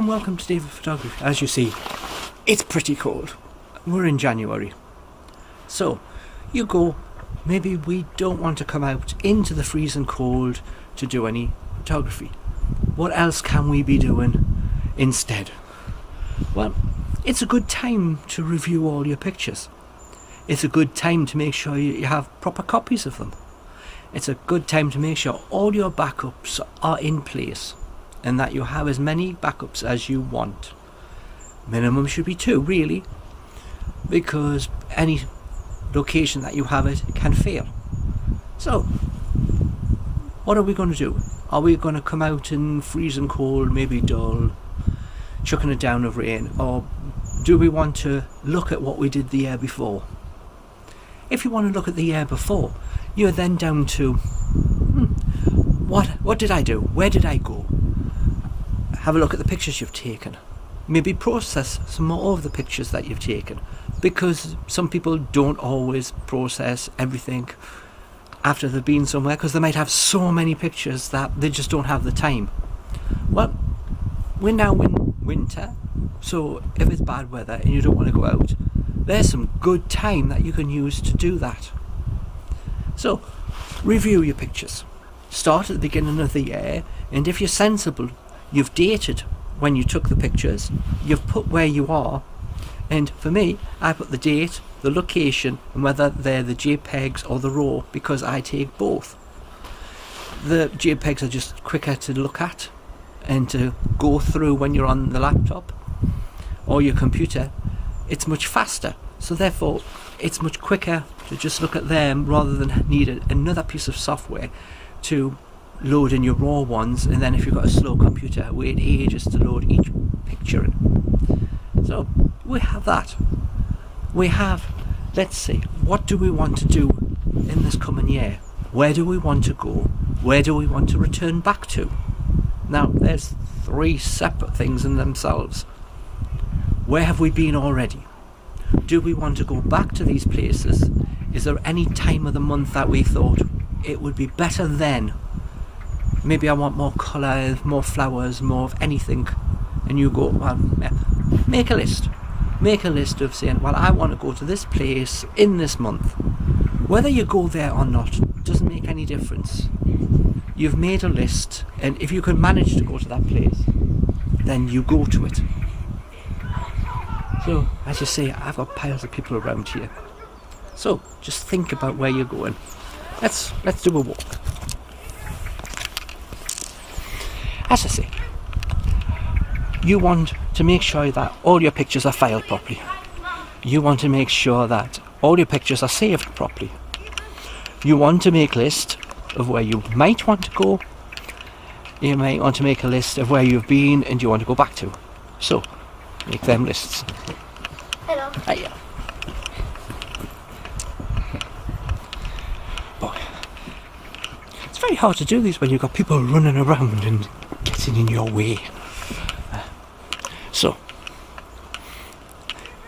Welcome to David Photography. As you see, it's pretty cold. We're in January. So, you go, maybe we don't want to come out into the freezing cold to do any photography. What else can we be doing instead? Well, it's a good time to review all your pictures. It's a good time to make sure you have proper copies of them. It's a good time to make sure all your backups are in place, and that you have as many backups as you want. Minimum should be 2, really, because any location that you have it can fail. So, what are we going to do? Are we going to come out in freezing cold, maybe dull, chucking it down of rain, or do we want to look at what we did the year before? If you want to look at the year before, you're then down to, what did I do? Where did I go? Have a look at the pictures you've taken. Maybe process some more of the pictures that you've taken, because some people don't always process everything after they've been somewhere, because they might have so many pictures that they just don't have the time. Well, we're now in winter, so if it's bad weather and you don't want to go out, there's some good time that you can use to do that. So, review your pictures. Start at the beginning of the year, and if you're sensible, you've dated when you took the pictures, you've put where you are, and for me, I put the date, the location, and whether they're the JPEGs or the RAW, because I take both. The JPEGs are just quicker to look at and to go through when you're on the laptop or your computer. It's much faster, so therefore it's much quicker to just look at them rather than need another piece of software to load in your raw ones, and then if you've got a slow computer, wait ages to load each picture in. So we have that. We have, let's see, what do we want to do in this coming year? Where do we want to go? Where do we want to return back to? Now there's 3 separate things in themselves. Where have we been already? Do we want to go back to these places? Is there any time of the month that we thought it would be better then? Maybe I want more colour, more flowers, more of anything. And you go, well, make a list. Make a list of saying, well, I want to go to this place in this month. Whether you go there or not doesn't make any difference. You've made a list, and if you can manage to go to that place, then you go to it. So, as you say, I've got piles of people around here. So, just think about where you're going. Let's do a walk. As I say, you want to make sure that all your pictures are filed properly. You want to make sure that all your pictures are saved properly. You want to make a list of where you might want to go. You might want to make a list of where you've been and you want to go back to. So, make them lists. Hello. Hiya. Boy, it's very hard to do these when you've got people running around and getting in your way. So,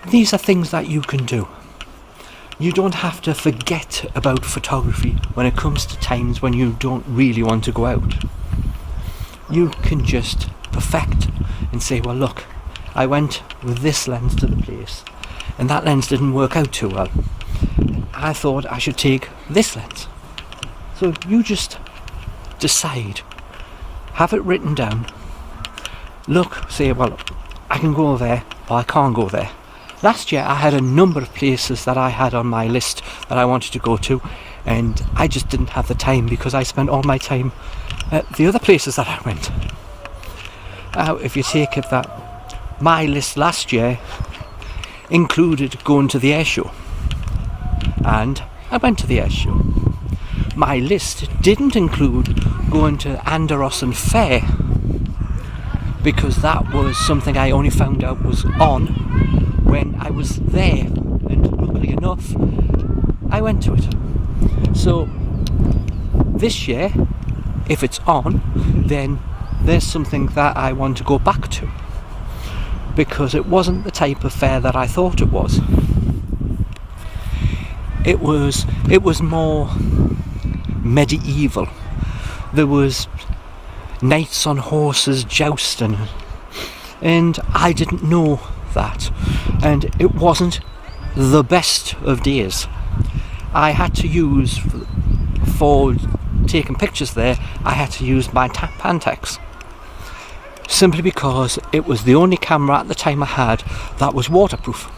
these are things that you can do. You don't have to forget about photography when it comes to times when you don't really want to go out. You can just perfect and say, well, look, I went with this lens to the place and that lens didn't work out too well. I thought I should take this lens. So you just decide, have it written down, look, say, well, I can go there or I can't go there. Last year I had a number of places that I had on my list that I wanted to go to, and I just didn't have the time because I spent all my time at the other places that I went. If you take it that my list last year included going to the air show, and I went to the air show. My list didn't include going to Anderossen Fair, because that was something I only found out was on when I was there, and luckily enough I went to it. So this year, if it's on, then there's something that I want to go back to, because it wasn't the type of fair that I thought it was. It was more medieval. There was knights on horses jousting, and I didn't know that, and it wasn't the best of days. I had to use, for taking pictures there, I had to use my Pentax, simply because it was the only camera at the time I had that was waterproof.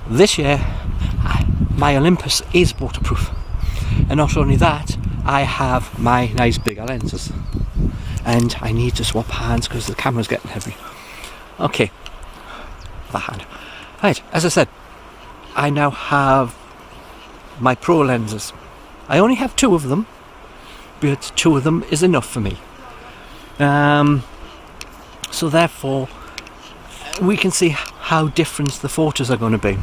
This year my Olympus is waterproof, and not only that, I have my nice bigger lenses, and I need to swap hands because the camera's getting heavy. Okay, the hand. Right, as I said, I now have my Pro lenses. I only have 2 of them, but 2 of them is enough for me. So therefore, we can see how different the photos are going to be.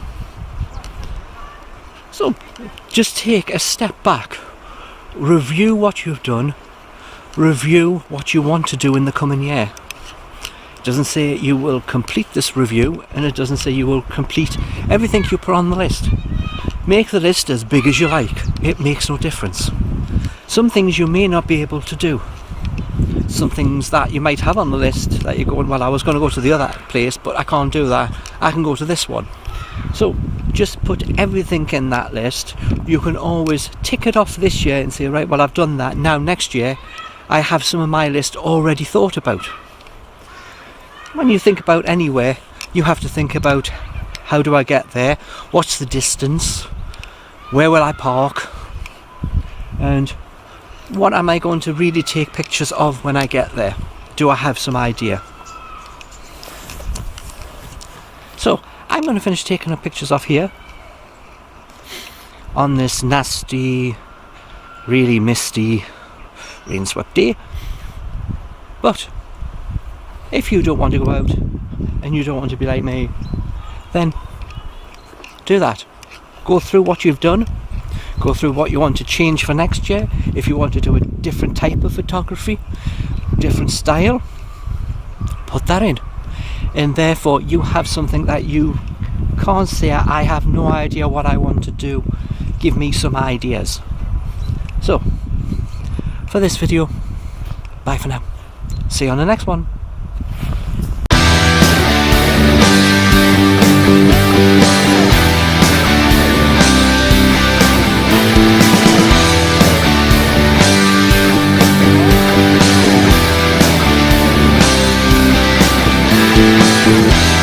So just take a step back, review what you've done, review what you want to do in the coming year. It doesn't say you will complete this review, and it doesn't say you will complete everything you put on the list. Make the list as big as you like, it makes no difference. Some things you may not be able to do. Some things that you might have on the list that you're going, well, I was going to go to the other place, but I can't do that, I can go to this one. So just put everything in that list. You can always tick it off this year and say, right, well, I've done that. Now next year I have some of my list already thought about. When you think about anywhere, you have to think about, how do I get there, what's the distance, where will I park, and what am I going to really take pictures of when I get there? Do I have some idea? So I'm going to finish taking up pictures off here on this nasty, really misty, rain-swept day. But if you don't want to go out and you don't want to be like me, then do that. Go through what you've done, go through what you want to change for next year. If you want to do a different type of photography, different style, put that in. And therefore you have something that you can't say, I have no idea what I want to do, give me some ideas. So for this video, bye for now. See you on the next one. We'll be right back.